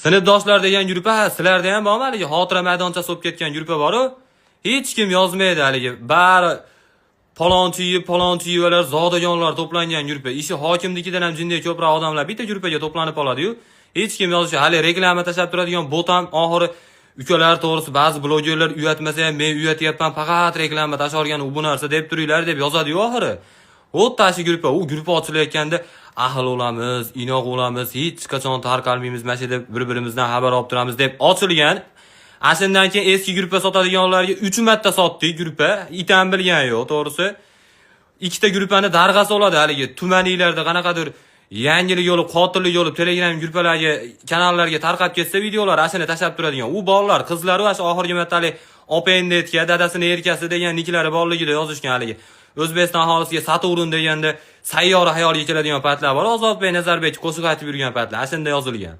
Sinfdoshlar degan gruppa, sizlarda ham bormi haligi xotira maydonchasi bo'lib ketgan gruppa bor-ku? Hech kim yozmaydi haligi. Bari palonchiyevalar, zodagonlar to'plangan gruppa. Ishi hokimnikidan ham jinday ko'proq odamlar bitta gruppaga to'planib qoladi-yu. Hech kim yozishi, hali reklama tashab turadigan bot ham oxiri ukalar to'g'risi ba'zi blogerlar uyatmasa ham men uyatyapman, faqat reklama tashargan u bu narsa deb turinglar deb yozadi-yu oxiri. O'ttashi gruppa, u gruppa ochilayotganda ahil bo'lamiz, inoq bo'lamiz, hech qachon tarqalmaymiz, mana shu deb bir-birimizdan xabar olib turamiz deb ochilgan. Asldan keyin eski gruppa sotadiganlarga 3 marta sotdik gruppa, itam bilgan yo'q, to'g'risi. Ikkita gruppani darg'asi oladi haligi tumanliklarda qanaqadir yangilik yo'lib, qotillik yo'lib Telegram gruppalarga, kanallarga tarqab ketsa videolar ashini tashab turadigan. U bolalar, qizlar va oxirgi martalik opendetga dadasini erkasi degan niklari borligida yozishgan haligi. O'zbekiston aholisiga Saturn deganda sayyora hayoliga keladigan paytlar bor. Ozodbek Nazarbekov qo'shiq aytib yurgan paytlar ashunda yozilgan.